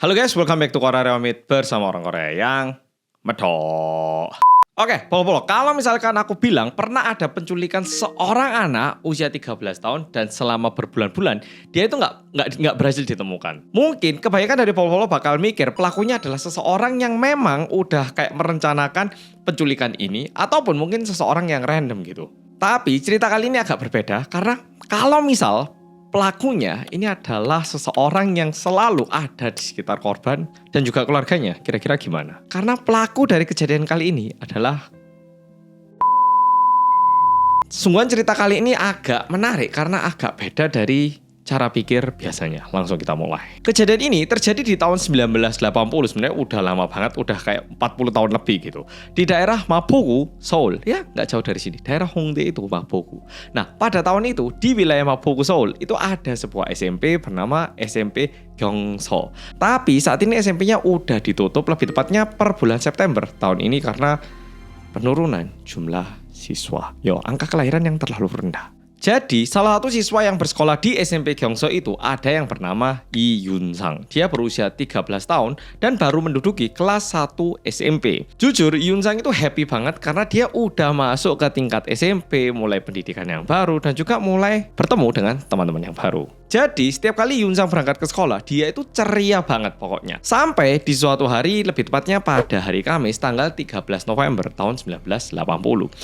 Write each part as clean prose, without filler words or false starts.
Halo guys, welcome back to Korea Remit bersama orang Korea yang medok. Oke, Polo-Polo, kalau misalkan aku bilang pernah ada penculikan seorang anak usia 13 tahun dan selama berbulan-bulan dia itu nggak berhasil ditemukan. Mungkin kebanyakan dari Polo-Polo bakal mikir pelakunya adalah seseorang yang memang udah kayak merencanakan penculikan ini ataupun mungkin seseorang yang random gitu. Tapi cerita kali ini agak berbeda karena kalau misal pelakunya ini adalah seseorang yang selalu ada di sekitar korban dan juga keluarganya. Kira-kira gimana? Karena pelaku dari kejadian kali ini adalah... Sungguhan cerita kali ini agak menarik karena agak beda dari cara pikir biasanya. Langsung kita mulai. Kejadian ini terjadi di tahun 1980. Sebenarnya udah lama banget, udah kayak 40 tahun lebih gitu. Di daerah Mapogu, Seoul. Ya, nggak jauh dari sini. Daerah Hongdae itu Mapogu. Nah, pada tahun itu di wilayah Mapogu, Seoul itu ada sebuah SMP bernama SMP Gyeongso. Tapi saat ini SMP-nya udah ditutup, lebih tepatnya per bulan September tahun ini karena penurunan jumlah siswa. Angka kelahiran yang terlalu rendah. Jadi, salah satu siswa yang bersekolah di SMP Gyeongso itu ada yang bernama Lee Yun-sang. Dia berusia 13 tahun dan baru menduduki kelas 1 SMP. Jujur, Lee Yun-sang itu happy banget karena dia udah masuk ke tingkat SMP, mulai pendidikan yang baru, dan juga mulai bertemu dengan teman-teman yang baru. Jadi, setiap kali Yun-sang berangkat ke sekolah, dia itu ceria banget pokoknya. Sampai di suatu hari, lebih tepatnya pada hari Kamis, tanggal 13 November tahun 1980.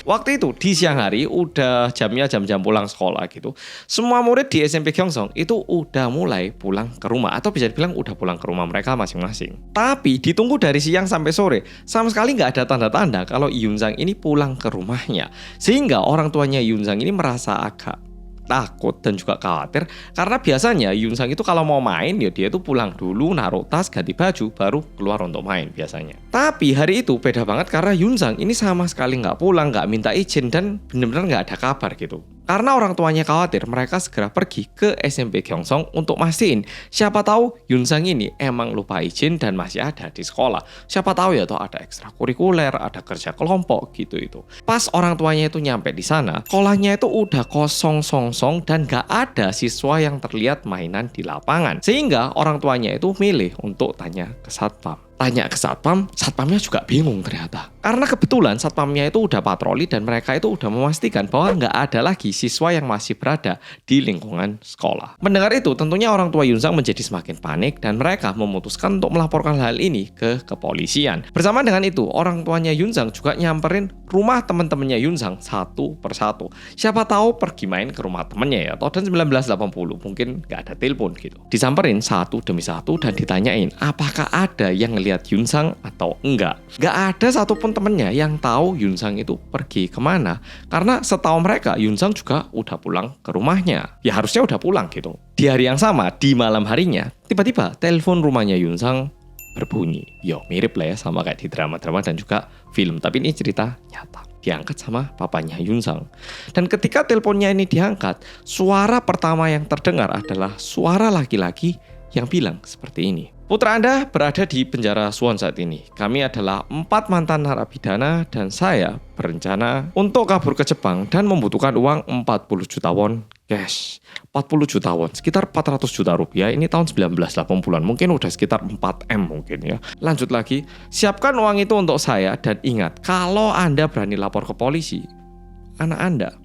Waktu itu, di siang hari, udah jamnya jam-jam pulang sekolah gitu. Semua murid di SMP Gyeongso itu udah mulai pulang ke rumah, atau bisa dibilang udah pulang ke rumah mereka masing-masing. Tapi ditunggu dari siang sampai sore, sama sekali nggak ada tanda-tanda kalau Yun-sang ini pulang ke rumahnya. Sehingga orang tuanya Yun-sang ini merasa agak takut dan juga khawatir karena biasanya Yun-sang itu kalau mau main ya dia itu pulang dulu, naruh tas, ganti baju, baru keluar untuk main biasanya. Tapi hari itu beda banget karena Yun-sang ini sama sekali nggak pulang, nggak minta izin dan benar-benar nggak ada kabar gitu. Karena orang tuanya khawatir, mereka segera pergi ke SMP Gyeongso untuk mastiin siapa tahu Yun-sang ini emang lupa izin dan masih ada di sekolah. Siapa tahu ya tuh ada ekstrakurikuler, ada kerja kelompok gitu itu. Pas orang tuanya itu nyampe di sana, sekolahnya itu udah kosong songsong dan gak ada siswa yang terlihat mainan di lapangan. Sehingga orang tuanya itu milih untuk tanya ke satpam. Tanya ke satpam, satpamnya juga bingung ternyata. Karena kebetulan satpamnya itu udah patroli dan mereka itu udah memastikan bahwa nggak ada lagi siswa yang masih berada di lingkungan sekolah. Mendengar itu, tentunya orang tua Yun-sang menjadi semakin panik dan mereka memutuskan untuk melaporkan hal ini ke kepolisian. Bersama dengan itu, orang tuanya Yun-sang juga nyamperin rumah teman-temannya Yun-sang satu persatu. Siapa tahu pergi main ke rumah temennya ya. Tahun 1980 mungkin nggak ada telepon gitu. Disamperin satu demi satu dan ditanyain apakah ada yang lihat Yun-sang atau enggak. Nggak ada satupun temennya yang tahu Yun-sang itu pergi kemana. Karena setahu mereka Yun-sang juga udah pulang ke rumahnya. Ya harusnya udah pulang gitu. Di hari yang sama, di malam harinya, tiba-tiba telepon rumahnya Yun-sang berbunyi. Mirip lah ya sama kayak di drama-drama dan juga film. Tapi ini cerita nyata. Diangkat sama papanya Yun-sang. Dan ketika teleponnya ini diangkat, suara pertama yang terdengar adalah suara laki-laki yang bilang seperti ini. Putra Anda berada di penjara Suwon saat ini. Kami adalah 4 mantan narapidana dan saya berencana untuk kabur ke Jepang dan membutuhkan uang 40 juta won cash. 40 juta won, sekitar 400 juta rupiah. Ini tahun 1980-an, mungkin udah sekitar 4M mungkin ya. Lanjut lagi, siapkan uang itu untuk saya dan ingat, kalau Anda berani lapor ke polisi, anak Anda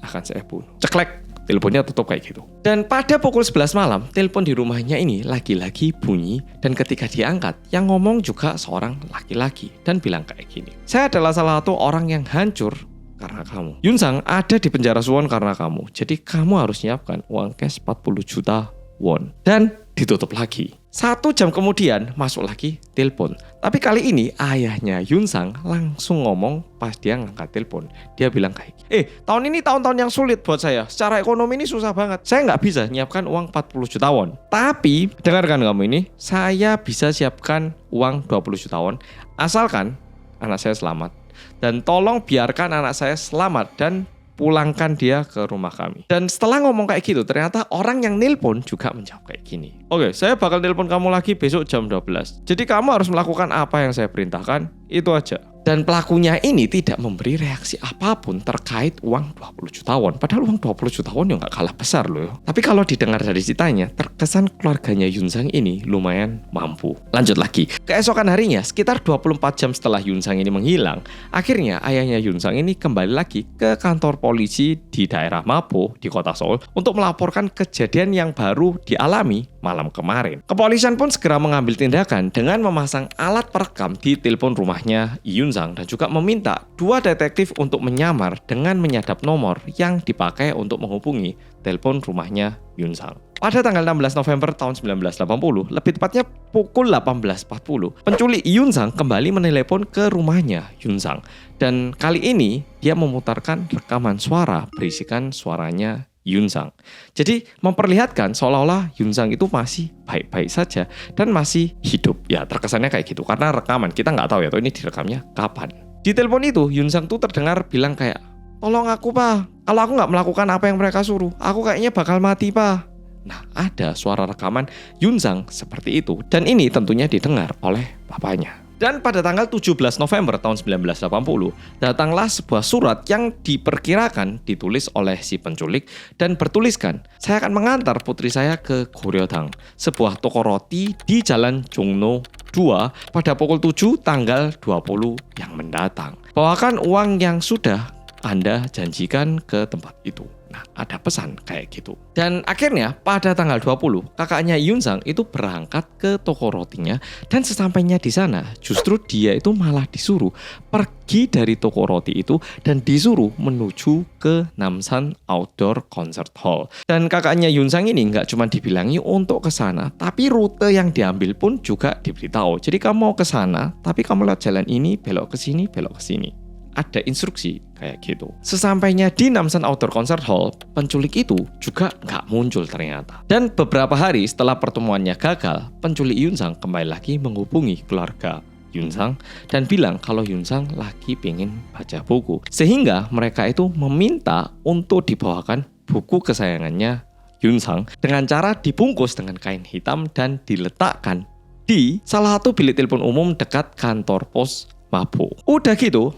akan saya bunuh. Ceklek. Teleponnya tutup kayak gitu. Dan pada pukul 11 malam, telepon di rumahnya ini lagi-lagi bunyi dan ketika diangkat, yang ngomong juga seorang laki-laki dan bilang kayak gini. Saya adalah salah satu orang yang hancur karena kamu. Yun-sang ada di penjara Suwon karena kamu. Jadi kamu harus nyiapkan uang cash 40 juta won. Dan ditutup lagi. 1 jam kemudian masuk lagi telepon. Tapi kali ini ayahnya Yun-sang langsung ngomong pas dia ngangkat telepon. Dia bilang kayak, tahun ini tahun-tahun yang sulit buat saya. Secara ekonomi ini susah banget. Saya nggak bisa nyiapkan uang 40 juta won. Tapi dengarkan kamu ini, saya bisa siapkan uang 20 juta won. Asalkan anak saya selamat. Dan tolong biarkan anak saya selamat dan pulangkan dia ke rumah kami. Dan setelah ngomong kayak gitu, ternyata orang yang nelpon juga menjawab kayak gini. Oke, saya bakal nelpon kamu lagi besok jam 12. Jadi kamu harus melakukan apa yang saya perintahkan, itu aja. Dan pelakunya ini tidak memberi reaksi apapun terkait uang 20 juta won. Padahal uang 20 juta won ya nggak kalah besar loh. Tapi kalau didengar dari ceritanya, terkesan keluarganya Yun Sang ini lumayan mampu. Lanjut lagi. Keesokan harinya, sekitar 24 jam setelah Yun Sang ini menghilang, akhirnya ayahnya Yun Sang ini kembali lagi ke kantor polisi di daerah Mapo di kota Seoul untuk melaporkan kejadian yang baru dialami malam kemarin. Kepolisian pun segera mengambil tindakan dengan memasang alat perekam di telepon rumahnya Yun Sang dan juga meminta 2 detektif untuk menyamar dengan menyadap nomor yang dipakai untuk menghubungi telepon rumahnya Yun Sang. Pada tanggal 16 November tahun 1980, lebih tepatnya pukul 18.40, penculik Yun Sang kembali menelepon ke rumahnya Yun Sang. Dan kali ini dia memutarkan rekaman suara berisikan suaranya Yun Sang. Jadi memperlihatkan seolah-olah Yun Sang itu masih baik-baik saja dan masih hidup. Ya terkesannya kayak gitu karena rekaman kita nggak tahu ya tuh ini direkamnya kapan. Di telepon itu Yun Sang tuh terdengar bilang kayak, "Tolong aku pak, kalau aku nggak melakukan apa yang mereka suruh, aku kayaknya bakal mati pak." Nah ada suara rekaman Yun Sang seperti itu dan ini tentunya didengar oleh bapaknya. Dan pada tanggal 17 November tahun 1980, datanglah sebuah surat yang diperkirakan ditulis oleh si penculik dan bertuliskan, "Saya akan mengantar putri saya ke Goryeo-dang, sebuah toko roti di Jalan Jongno 2 pada pukul 7 tanggal 20 yang mendatang. Bawakan uang yang sudah Anda janjikan ke tempat itu." Nah, ada pesan kayak gitu. Dan akhirnya pada tanggal 20, kakaknya Yun Sang itu berangkat ke toko rotinya dan sesampainya di sana, justru dia itu malah disuruh pergi dari toko roti itu dan disuruh menuju ke Namsan Outdoor Concert Hall. Dan kakaknya Yun Sang ini nggak cuma dibilangi untuk ke sana, tapi rute yang diambil pun juga diberitahu. Jadi kamu mau ke sana, tapi kamu lewat jalan ini, belok ke sini, belok ke sini. Ada instruksi kayak gitu. Sesampainya di Namsan Outdoor Concert Hall, penculik itu juga nggak muncul ternyata. Dan beberapa hari setelah pertemuannya gagal, penculik Yun Sang kembali lagi menghubungi keluarga Yun Sang dan bilang kalau Yun Sang lagi pengen baca buku. Sehingga mereka itu meminta untuk dibawakan buku kesayangannya Yun Sang dengan cara dibungkus dengan kain hitam dan diletakkan di salah satu bilik telepon umum dekat kantor pos Mapo. Udah gitu,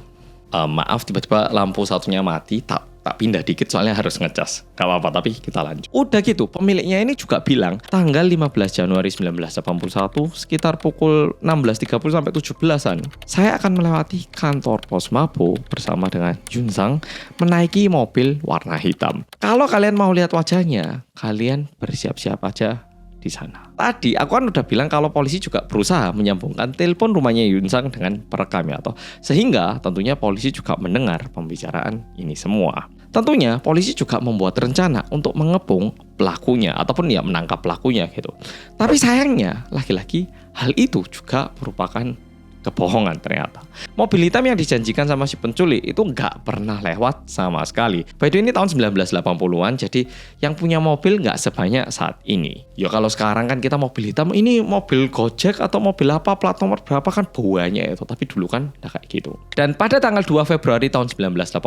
maaf tiba-tiba lampu satunya mati, tak pindah dikit soalnya harus ngecas. Gak apa-apa, tapi kita lanjut. Udah gitu, pemiliknya ini juga bilang tanggal 15 Januari 1981 sekitar pukul 16.30 sampai 17-an, saya akan melewati kantor pos Mapo bersama dengan Yun Sang menaiki mobil warna hitam. Kalau kalian mau lihat wajahnya, kalian bersiap-siap aja di sana. Tadi aku kan udah bilang kalau polisi juga berusaha menyambungkan telepon rumahnya Yun Sang dengan perekam ya toh. Sehingga tentunya polisi juga mendengar pembicaraan ini semua. Tentunya polisi juga membuat rencana untuk mengepung pelakunya ataupun ya menangkap pelakunya gitu. Tapi sayangnya lagi-lagi hal itu juga merupakan kebohongan ternyata. Mobil hitam yang dijanjikan sama si penculik itu nggak pernah lewat sama sekali. By the way ini tahun 1980-an, jadi yang punya mobil nggak sebanyak saat ini. Ya kalau sekarang kan kita mobil hitam, ini mobil Gojek atau mobil apa, plat nomor berapa kan banyak itu. Tapi dulu kan nggak kayak gitu. Dan pada tanggal 2 Februari tahun 1981,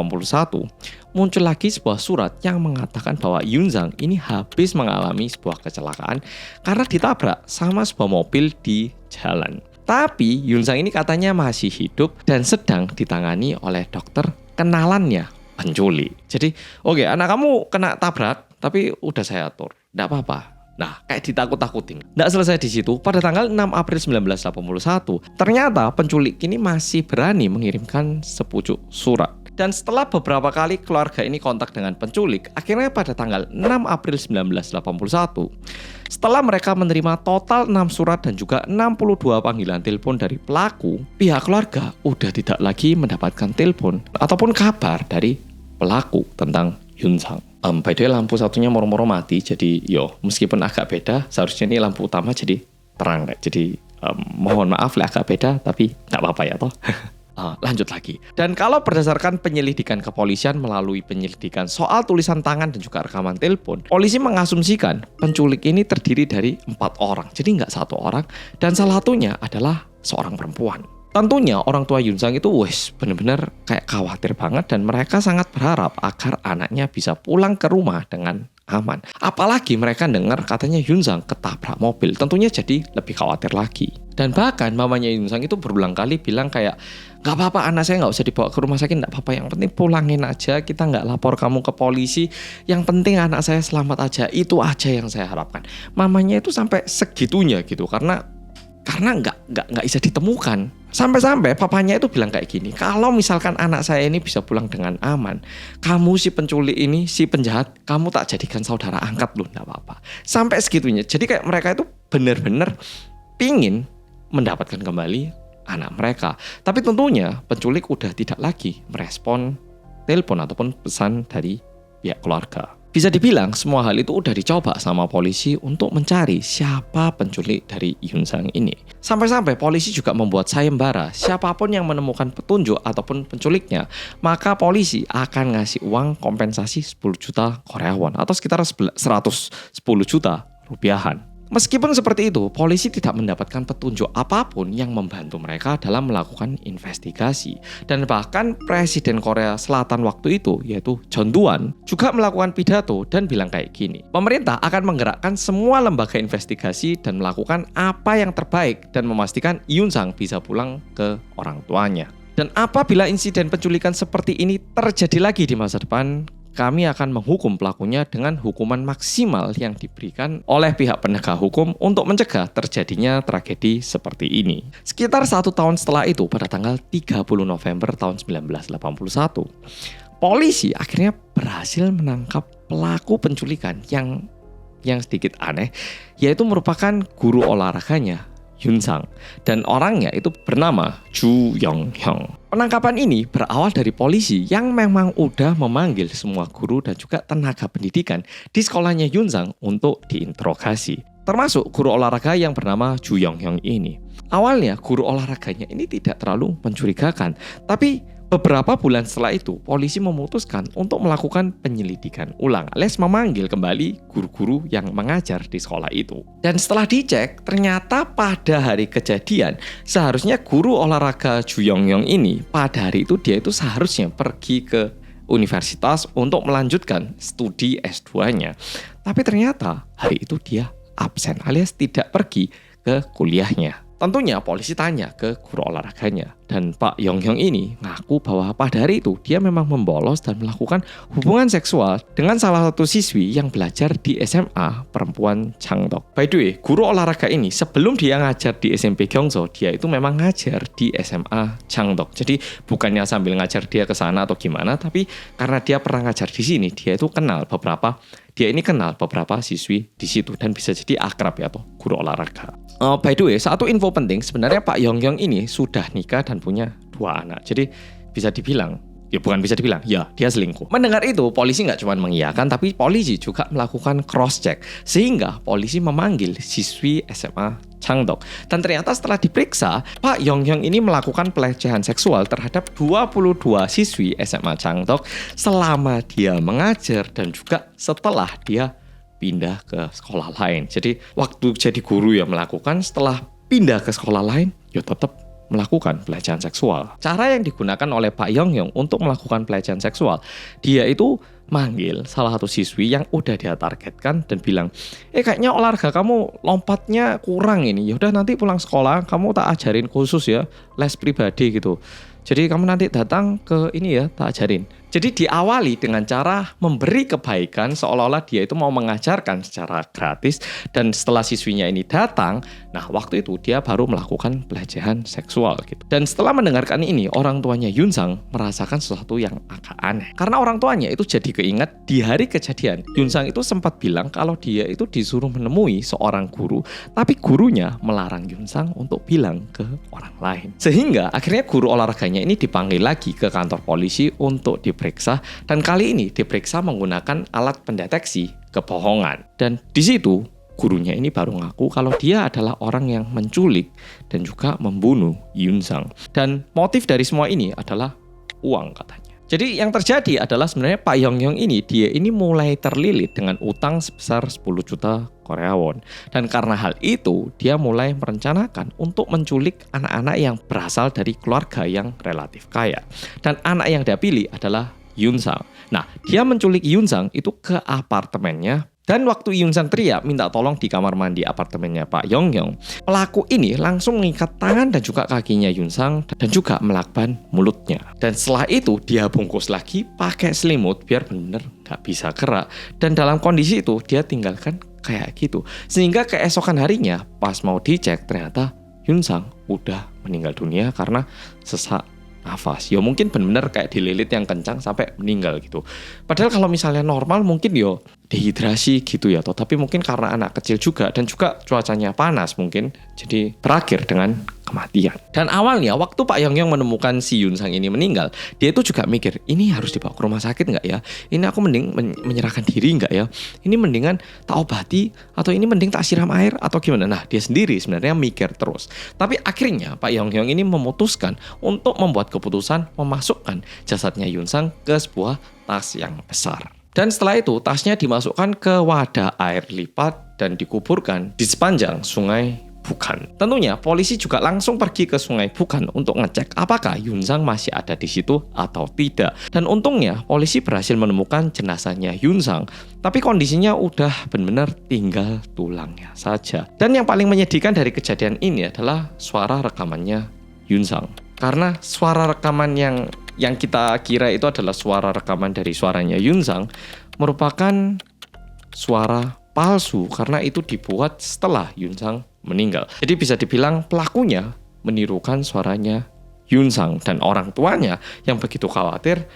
muncul lagi sebuah surat yang mengatakan bahwa Yun Sang ini habis mengalami sebuah kecelakaan karena ditabrak sama sebuah mobil di jalan. Tapi Yun Sang ini katanya masih hidup dan sedang ditangani oleh dokter kenalannya penculik. Jadi, oke, anak kamu kena tabrak, tapi udah saya atur, nggak apa-apa. Nah, kayak ditakut-takutin. Nggak selesai di situ, pada tanggal 6 April 1981, ternyata penculik ini masih berani mengirimkan sepucuk surat. Dan setelah beberapa kali keluarga ini kontak dengan penculik, akhirnya pada tanggal 6 April 1981, setelah mereka menerima total 6 surat dan juga 62 panggilan telepon dari pelaku, pihak keluarga udah tidak lagi mendapatkan telepon ataupun kabar dari pelaku tentang Yun Sang. By the way lampu satunya moro-moro mati, jadi meskipun agak beda, seharusnya ini lampu utama jadi terang. Jadi mohon maaf agak beda, tapi nggak apa-apa ya toh. Lanjut lagi. Dan kalau berdasarkan penyelidikan kepolisian melalui penyelidikan soal tulisan tangan dan juga rekaman telepon, polisi mengasumsikan penculik ini terdiri dari 4 orang. Jadi nggak 1 orang dan salah satunya adalah seorang perempuan. Tentunya orang tua Yun Sang itu benar-benar kayak khawatir banget dan mereka sangat berharap agar anaknya bisa pulang ke rumah dengan aman. Apalagi mereka dengar katanya Yun Sang ketabrak mobil, tentunya jadi lebih khawatir lagi. Dan bahkan mamanya Yun Sang itu berulang kali bilang kayak, gak apa-apa anak saya gak usah dibawa ke rumah sakit, gak apa-apa, yang penting pulangin aja, kita gak lapor kamu ke polisi, yang penting anak saya selamat aja, itu aja yang saya harapkan. Mamanya itu sampai segitunya gitu, karena nggak bisa ditemukan. Sampai-sampai papanya itu bilang kayak gini, kalau misalkan anak saya ini bisa pulang dengan aman, kamu si penculik ini, si penjahat, kamu tak jadikan saudara angkat loh, nggak apa-apa. Sampai segitunya. Jadi kayak mereka itu benar-benar pingin mendapatkan kembali anak mereka. Tapi tentunya penculik udah tidak lagi merespon telepon ataupun pesan dari pihak keluarga. Bisa dibilang semua hal itu udah dicoba sama polisi untuk mencari siapa penculik dari Yun Sang ini. Sampai-sampai polisi juga membuat sayembara, siapapun yang menemukan petunjuk ataupun penculiknya, maka polisi akan ngasih uang kompensasi 10 juta Korea won atau sekitar 110 juta rupiahan. Meskipun seperti itu, polisi tidak mendapatkan petunjuk apapun yang membantu mereka dalam melakukan investigasi. Dan bahkan Presiden Korea Selatan waktu itu, yaitu John Doo-hwan, juga melakukan pidato dan bilang kayak gini. Pemerintah akan menggerakkan semua lembaga investigasi dan melakukan apa yang terbaik dan memastikan Yun Sang bisa pulang ke orang tuanya. Dan apabila insiden penculikan seperti ini terjadi lagi di masa depan, kami akan menghukum pelakunya dengan hukuman maksimal yang diberikan oleh pihak penegak hukum untuk mencegah terjadinya tragedi seperti ini. Sekitar 1 tahun setelah itu, pada tanggal 30 November tahun 1981, polisi akhirnya berhasil menangkap pelaku penculikan yang sedikit aneh, yaitu merupakan guru olahraganya Yun Sang, dan orangnya itu bernama Ju Yong-hyung. Penangkapan ini berawal dari polisi yang memang udah memanggil semua guru dan juga tenaga pendidikan di sekolahnya Yun Sang untuk diinterogasi, termasuk guru olahraga yang bernama Ju Yong-hyung ini. Awalnya guru olahraganya ini tidak terlalu mencurigakan, tapi beberapa bulan setelah itu, polisi memutuskan untuk melakukan penyelidikan ulang, alias memanggil kembali guru-guru yang mengajar di sekolah itu. Dan setelah dicek, ternyata pada hari kejadian, seharusnya guru olahraga Ju Yong-hyung ini, pada hari itu dia itu seharusnya pergi ke universitas untuk melanjutkan studi S2-nya. Tapi ternyata hari itu dia absen, alias tidak pergi ke kuliahnya. Tentunya polisi tanya ke guru olahraganya, dan Pak Yong-hyung ini ngaku bahwa pada hari itu dia memang membolos dan melakukan hubungan seksual dengan salah satu siswi yang belajar di SMA perempuan Changdok. By the way, guru olahraga ini sebelum dia ngajar di SMP Gyeongso, dia itu memang ngajar di SMA Changdok. Jadi bukannya sambil ngajar dia ke sana atau gimana, tapi karena dia pernah ngajar di sini, dia kenal beberapa siswi di situ dan bisa jadi akrab ya, atau guru olahraga. By the way, satu info penting, sebenarnya Pak Yong-hyung ini sudah nikah dan punya 2 anak. Jadi bisa dibilang, ya dia selingkuh. Mendengar itu, polisi nggak cuma mengiyakan, tapi polisi juga melakukan cross check, sehingga polisi memanggil siswi SMA Changdok. Dan ternyata setelah diperiksa, Pak Yong-hyung ini melakukan pelecehan seksual terhadap 22 siswi SMA Changdok selama dia mengajar dan juga setelah dia pindah ke sekolah lain. Jadi waktu jadi guru ya melakukan, setelah pindah ke sekolah lain ya tetap melakukan pelecehan seksual. Cara yang digunakan oleh Pak Yong-hyung untuk melakukan pelecehan seksual, dia itu manggil salah satu siswi yang udah dia targetkan dan bilang, kayaknya olahraga kamu lompatnya kurang ini, yaudah nanti pulang sekolah kamu tak ajarin khusus ya, les pribadi gitu. Jadi kamu nanti datang ke ini ya, tak ajarin. Jadi diawali dengan cara memberi kebaikan, seolah-olah dia itu mau mengajarkan secara gratis. Dan setelah siswinya ini datang, nah waktu itu dia baru melakukan pelecehan seksual gitu. Dan setelah mendengarkan ini, orang tuanya Yun Sang merasakan sesuatu yang agak aneh. Karena orang tuanya itu jadi keinget di hari kejadian, Yun Sang itu sempat bilang kalau dia itu disuruh menemui seorang guru, tapi gurunya melarang Yun Sang untuk bilang ke orang lain. Sehingga akhirnya guru olahraganya ini dipanggil lagi ke kantor polisi untuk diperiksa, dan kali ini diperiksa menggunakan alat pendeteksi kebohongan. Dan di situ gurunya ini baru ngaku kalau dia adalah orang yang menculik dan juga membunuh Yun Sang. Dan motif dari semua ini adalah uang katanya. Jadi yang terjadi adalah sebenarnya Pak Yong-hyung ini, dia ini mulai terlilit dengan utang sebesar 10 juta Korea won. Dan karena hal itu, dia mulai merencanakan untuk menculik anak-anak yang berasal dari keluarga yang relatif kaya. Dan anak yang dia pilih adalah Yun Sang. Nah, dia menculik Yun Sang itu ke apartemennya Dan waktu Yunsang teriak minta tolong di kamar mandi apartemennya Pak Yongyong, pelaku ini langsung mengikat tangan dan juga kakinya Yunsang dan juga melakban mulutnya. Dan setelah itu dia bungkus lagi pakai selimut biar benar-benar nggak bisa gerak. Dan dalam kondisi itu dia tinggalkan kayak gitu. Sehingga keesokan harinya pas mau dicek ternyata Yunsang udah meninggal dunia karena sesak nafas. Ya mungkin benar-benar kayak dililit yang kencang sampai meninggal gitu. Padahal kalau misalnya normal mungkin yo dehidrasi gitu ya. Tapi mungkin karena anak kecil juga dan juga cuacanya panas mungkin jadi berakhir dengan kematian. Dan awalnya waktu Pak Yongyong menemukan si Yunsang ini meninggal, dia itu juga mikir, ini harus dibawa ke rumah sakit nggak ya? Ini aku mending menyerahkan diri nggak ya? Ini mendingan tak obati atau ini mending tak siram air atau gimana? Nah dia sendiri sebenarnya mikir terus. Tapi akhirnya Pak Yongyong ini memutuskan untuk membuat keputusan memasukkan jasadnya Yunsang ke sebuah tas yang besar. Dan setelah itu tasnya dimasukkan ke wadah air lipat dan dikuburkan di sepanjang sungai Bukan. Tentunya polisi juga langsung pergi ke sungai Bukan untuk ngecek apakah Yunsang masih ada di situ atau tidak. Dan untungnya polisi berhasil menemukan jenazahnya Yunsang, tapi kondisinya udah benar-benar tinggal tulangnya saja. Dan yang paling menyedihkan dari kejadian ini adalah suara rekamannya Yunsang. Karena suara rekaman yang kita kira itu adalah suara rekaman dari suaranya Yunsang merupakan suara palsu karena itu dibuat setelah Yunsang meninggal. Jadi bisa dibilang pelakunya menirukan suaranya Yunsang dan orang tuanya yang begitu khawatir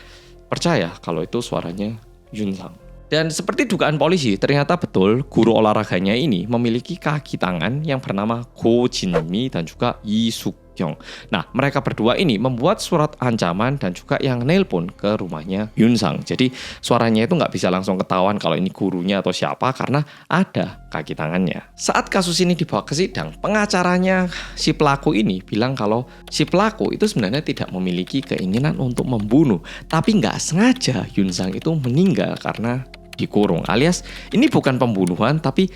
percaya kalau itu suaranya Yunsang. Dan seperti dugaan polisi, ternyata betul guru olahraganya ini memiliki kaki tangan yang bernama Go Jinmi dan juga Yi Suk-kyung. Nah, mereka berdua ini membuat surat ancaman dan juga yang nelpon ke rumahnya Yunsang. Jadi suaranya itu nggak bisa langsung ketahuan kalau ini gurunya atau siapa karena ada kaki tangannya. Saat kasus ini dibawa ke sidang, pengacaranya si pelaku ini bilang kalau si pelaku itu sebenarnya tidak memiliki keinginan untuk membunuh, tapi nggak sengaja Yunsang itu meninggal karena dikurung, alias ini bukan pembunuhan tapi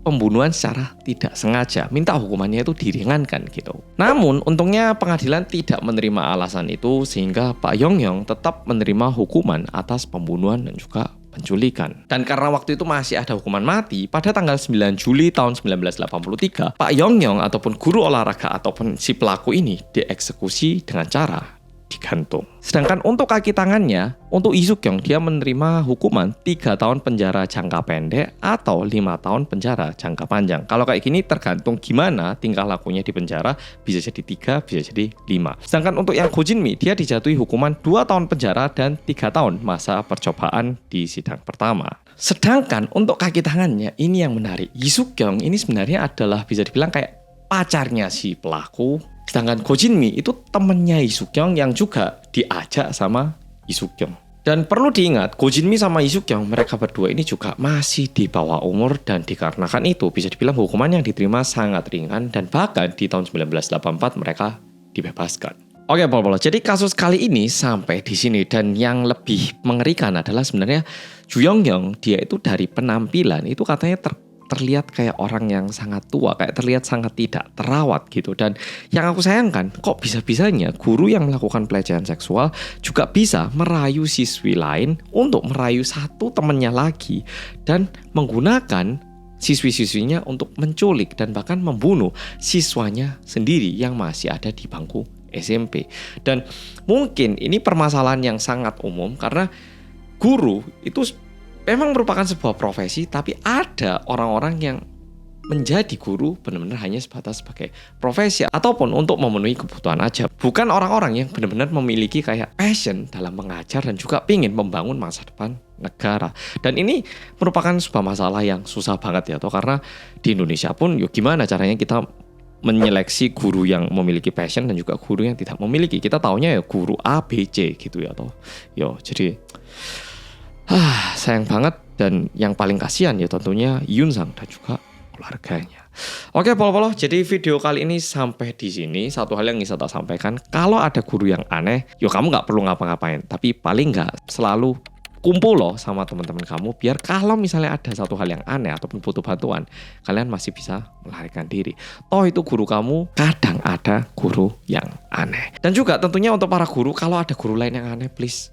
pembunuhan secara tidak sengaja, minta hukumannya itu diringankan gitu. Namun untungnya pengadilan tidak menerima alasan itu sehingga Pak Yongyong tetap menerima hukuman atas pembunuhan dan juga penculikan. Dan karena waktu itu masih ada hukuman mati, pada tanggal 9 Juli tahun 1983, Pak Yongyong ataupun guru olahraga ataupun si pelaku ini dieksekusi dengan cara digantung. Sedangkan untuk kaki tangannya, untuk Yi Suk-kyung dia menerima hukuman 3 tahun penjara jangka pendek atau 5 tahun penjara jangka panjang. Kalau kayak gini tergantung gimana tingkah lakunya di penjara, bisa jadi 3, bisa jadi 5. Sedangkan untuk yang Go Jinmi, dia dijatuhi hukuman 2 tahun penjara dan 3 tahun masa percobaan di sidang pertama. Sedangkan untuk kaki tangannya, ini yang menarik. Yi Suk-kyung ini sebenarnya adalah bisa dibilang kayak pacarnya si pelaku. Sedangkan Go Jinmi itu temennya Yi Suk-kyung yang juga diajak sama Yi Suk-kyung. Dan perlu diingat, Go Jinmi sama Yi Suk-kyung mereka berdua ini juga masih di bawah umur dan dikarenakan itu bisa dibilang hukuman yang diterima sangat ringan dan bahkan di tahun 1984 mereka dibebaskan. Oke, Pol-Pol. Jadi kasus kali ini sampai di sini dan yang lebih mengerikan adalah sebenarnya Ju Yongyong dia itu dari penampilan itu katanya terlihat kayak orang yang sangat tua, kayak terlihat sangat tidak terawat gitu. Dan yang aku sayangkan, kok bisa-bisanya guru yang melakukan pelecehan seksual juga bisa merayu siswi lain untuk merayu satu temennya lagi dan menggunakan siswi-siswinya untuk menculik dan bahkan membunuh siswanya sendiri yang masih ada di bangku SMP. Dan mungkin ini permasalahan yang sangat umum karena guru itu memang merupakan sebuah profesi, tapi ada orang-orang yang menjadi guru benar-benar hanya sebatas sebagai profesi ataupun untuk memenuhi kebutuhan aja. Bukan orang-orang yang benar-benar memiliki kayak passion dalam mengajar dan juga ingin membangun masa depan negara. Dan ini merupakan sebuah masalah yang susah banget ya, toh karena di Indonesia pun yuk gimana caranya kita menyeleksi guru yang memiliki passion dan juga guru yang tidak memiliki. Kita taunya ya guru A, B, C gitu ya toh. Yo, jadi sayang banget dan yang paling kasihan ya tentunya Yunsang dan juga keluarganya. Oke, Pol-Pol, jadi video kali ini sampai di sini. Satu hal yang ingin saya sampaikan, kalau ada guru yang aneh, yo kamu nggak perlu ngapa-ngapain, tapi paling nggak selalu kumpul loh sama teman-teman kamu biar kalau misalnya ada satu hal yang aneh ataupun butuh bantuan, kalian masih bisa melarikan diri. Toh itu guru kamu, kadang ada guru yang aneh. Dan juga tentunya untuk para guru, kalau ada guru lain yang aneh, please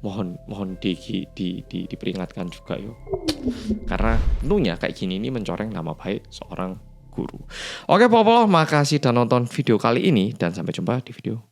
mohon diperingatkan juga yo. Karena tentunya kayak gini ini mencoreng nama baik seorang guru. Oke, Popolo, makasih dan nonton video kali ini dan sampai jumpa di video